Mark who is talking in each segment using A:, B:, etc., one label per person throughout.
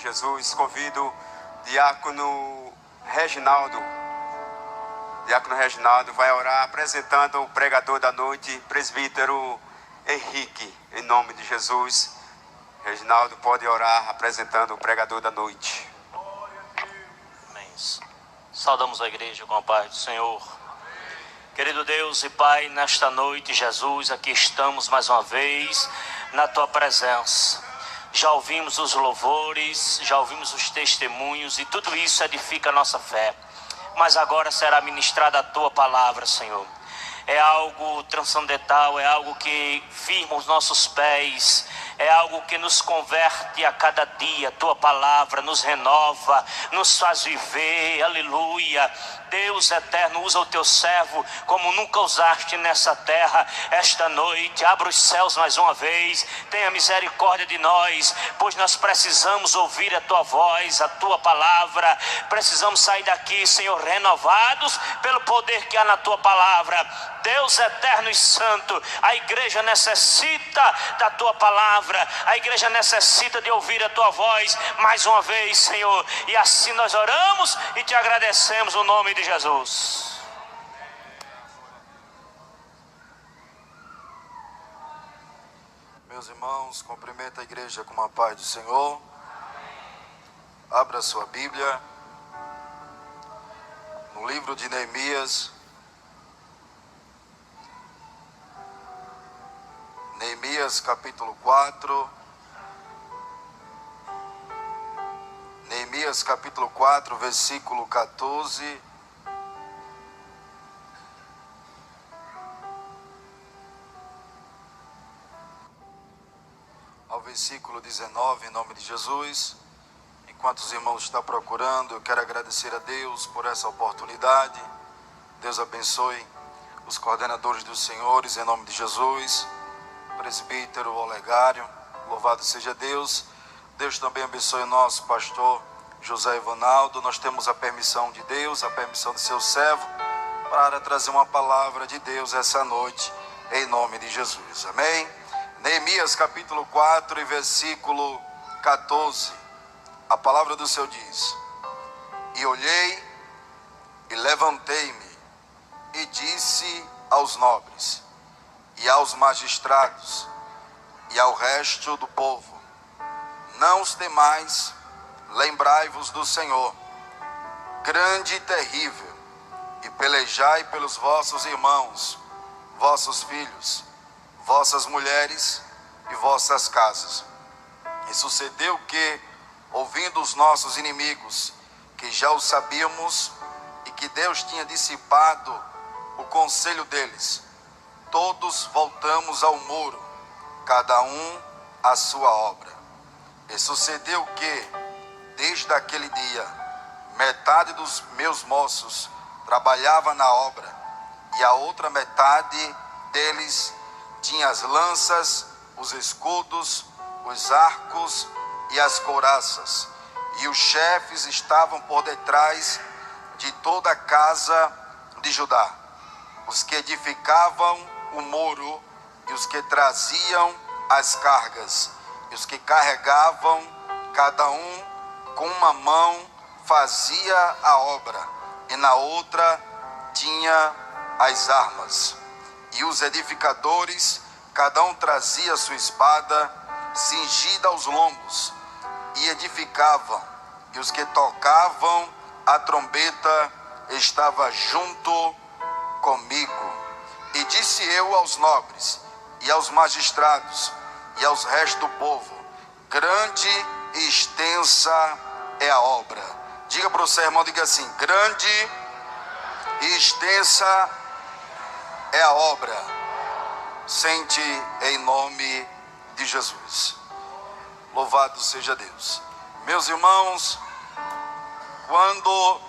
A: Jesus, convido Diácono Reginaldo. Diácono Reginaldo vai orar apresentando o pregador da noite, presbítero Henrique, em nome de Jesus. Reginaldo pode orar apresentando o pregador da noite.
B: Amém. Saudamos a igreja com a paz do Senhor. Querido Deus e Pai, nesta noite, Jesus, aqui estamos mais uma vez na Tua presença. Já ouvimos os louvores, já ouvimos os testemunhos e tudo isso edifica a nossa fé. Mas agora será ministrada a Tua palavra, Senhor. É algo transcendental, é algo que firma os nossos pés, é algo que nos converte a cada dia. Tua palavra nos renova, nos faz viver, aleluia. Deus eterno, usa o Teu servo como nunca usaste nessa terra. Esta noite, abra os céus mais uma vez, tenha misericórdia de nós, pois nós precisamos ouvir a Tua voz, a Tua palavra. Precisamos sair daqui, Senhor, renovados pelo poder que há na Tua palavra. Deus eterno e santo, a igreja necessita da Tua palavra, a igreja necessita de ouvir a Tua voz mais uma vez, Senhor, e assim nós oramos e Te agradecemos no nome de Jesus.
C: Meus irmãos, cumprimento a igreja com a paz do Senhor. Abra sua Bíblia no livro de Neemias. Neemias capítulo 4. Neemias capítulo 4, versículo 14. Ao versículo 19, em nome de Jesus. Enquanto os irmãos estão procurando, eu quero agradecer a Deus por essa oportunidade. Deus abençoe os coordenadores dos senhores, em nome de Jesus. Presbítero Olegário, louvado seja Deus. Deus também abençoe o nosso pastor José Ivanaldo. Nós temos a permissão de Deus, a permissão de seu servo, para trazer uma palavra de Deus essa noite, em nome de Jesus, amém? Neemias capítulo 4 e versículo 14, a palavra do Senhor diz: E olhei e levantei-me e disse aos nobres e aos magistrados e ao resto do povo: Não os temais, lembrai-vos do Senhor, grande e terrível, e pelejai pelos vossos irmãos, vossos filhos, vossas mulheres e vossas casas. E sucedeu que, ouvindo os nossos inimigos, que já o sabíamos, e que Deus tinha dissipado o conselho deles, todos voltamos ao muro, cada um à sua obra. E sucedeu que, desde aquele dia, metade dos meus moços trabalhava na obra, e a outra metade deles tinha as lanças, os escudos, os arcos e as couraças. E os chefes estavam por detrás de toda a casa de Judá, os que edificavam o muro, e os que traziam as cargas, e os que carregavam, cada um com uma mão fazia a obra, e na outra tinha as armas. E os edificadores, cada um trazia sua espada cingida aos lombos, e edificavam, e os que tocavam a trombeta estavam junto comigo. E disse eu aos nobres, e aos magistrados, e aos restos do povo: grande e extensa é a obra. Diga para o seu irmão, diga assim: grande e extensa é a obra. Sente em nome de Jesus. Louvado seja Deus. Meus irmãos, quando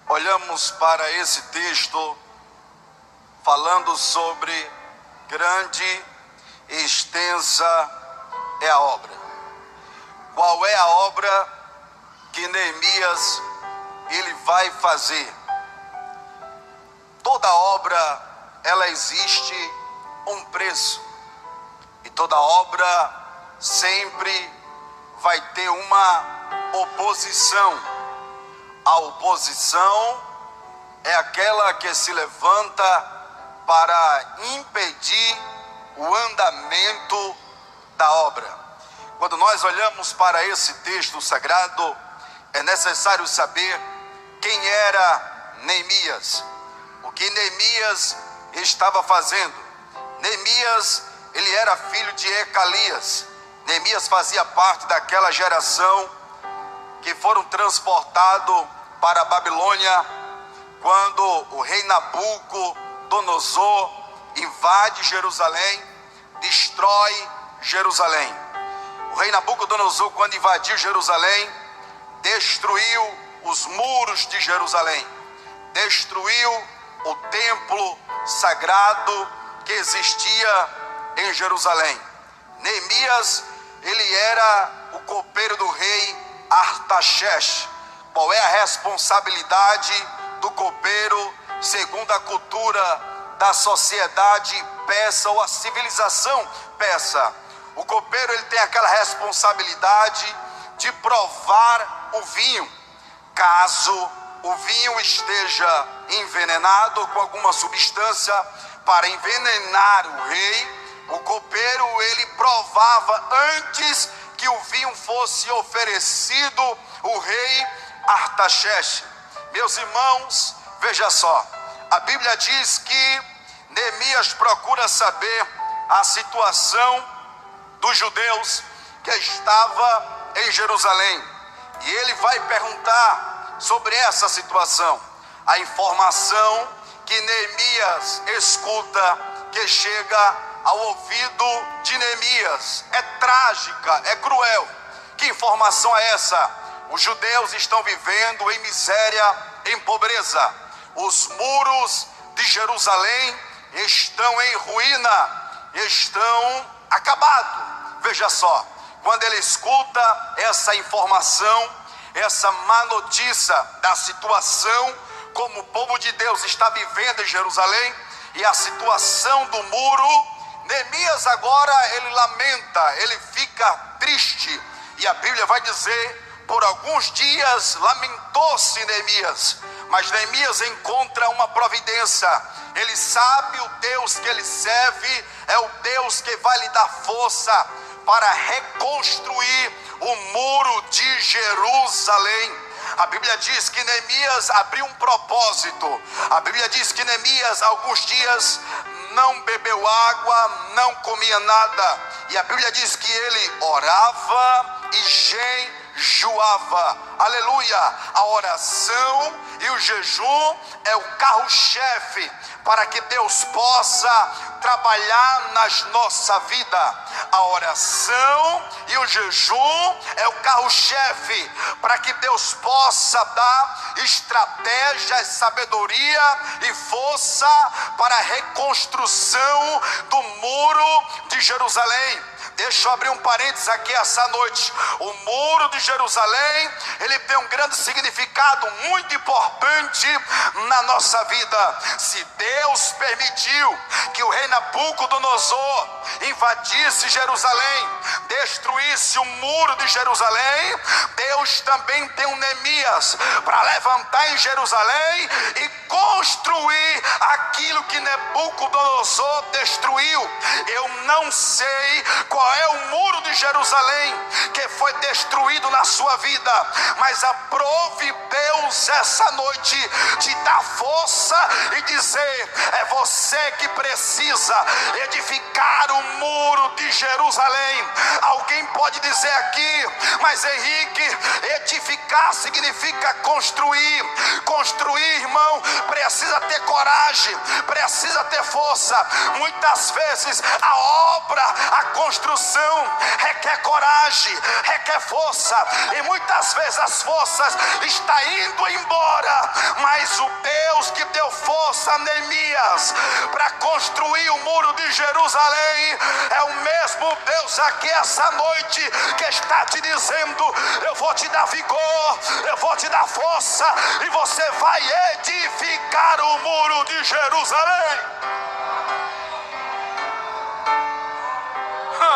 C: olhamos para esse texto falando sobre grande e extensa é a obra, qual é a obra que Neemias ele vai fazer? Toda obra, ela existe um preço, e toda obra sempre vai ter uma oposição. A oposição é aquela que se levanta para impedir o andamento da obra. Quando nós olhamos para esse texto sagrado, é necessário saber quem era Neemias, o que Neemias estava fazendo. Neemias, ele era filho de Ecalias. Neemias fazia parte daquela geração que foram transportados para a Babilônia, quando o rei Nabucodonosor invade Jerusalém, destrói Jerusalém. O rei Nabucodonosor, quando invadiu Jerusalém, destruiu os muros de Jerusalém, destruiu o templo sagrado que existia em Jerusalém. Neemias, ele era o copeiro do rei Artaxerxes. Qual é a responsabilidade do copeiro segundo a cultura da sociedade persa ou a civilização persa? O copeiro, ele tem aquela responsabilidade de provar o vinho. Caso o vinho esteja envenenado com alguma substância para envenenar o rei, o copeiro, ele provava antes que o vinho fosse oferecido ao rei Artaxerxes. Meus irmãos, veja só, a Bíblia diz que Neemias procura saber a situação dos judeus que estava em Jerusalém, e ele vai perguntar sobre essa situação. A informação que Neemias escuta, que chega ao ouvido de Neemias, é trágica, é cruel. Que informação é essa? Os judeus estão vivendo em miséria, em pobreza. Os muros de Jerusalém estão em ruína, estão acabados. Veja só, quando ele escuta essa informação, essa má notícia da situação, como o povo de Deus está vivendo em Jerusalém, e a situação do muro, Neemias agora ele lamenta, ele fica triste, e a Bíblia vai dizer, por alguns dias lamentou-se Neemias, mas Neemias encontra uma providência. Ele sabe o Deus que ele serve é o Deus que vai lhe dar força para reconstruir o muro de Jerusalém. A Bíblia diz que Neemias abriu um propósito. A Bíblia diz que Neemias alguns dias não bebeu água, não comia nada. E a Bíblia diz que ele orava e jejuava. Aleluia! A oração e o jejum é o carro-chefe para que Deus possa trabalhar nas nossa vida. A oração e o jejum é o carro-chefe para que Deus possa dar estratégia, sabedoria e força para a reconstrução do muro de Jerusalém. Deixa eu abrir um parênteses aqui essa noite. O muro de Jerusalém, ele tem um grande significado muito importante na nossa vida. Se Deus permitiu que o rei Nabucodonosor invadisse Jerusalém, destruísse o muro de Jerusalém, Deus também tem um Neemias para levantar em Jerusalém e construir aquilo que Nabucodonosor destruiu. Eu não sei qual é o muro de Jerusalém que foi destruído na sua vida, mas aprove Deus essa noite te dar força e dizer: é você que precisa edificar o muro de Jerusalém. Alguém pode dizer aqui: mas Henrique, edificar significa construir. Construir, irmão, precisa ter coragem, precisa ter força. Muitas vezes a obra, a construção requer coragem, requer força, e muitas vezes as forças estão indo embora, mas o Deus que deu força a Neemias para construir o muro de Jerusalém é o mesmo Deus aqui essa noite que está te dizendo: eu vou te dar vigor, eu vou te dar força, e você vai edificar o muro de Jerusalém.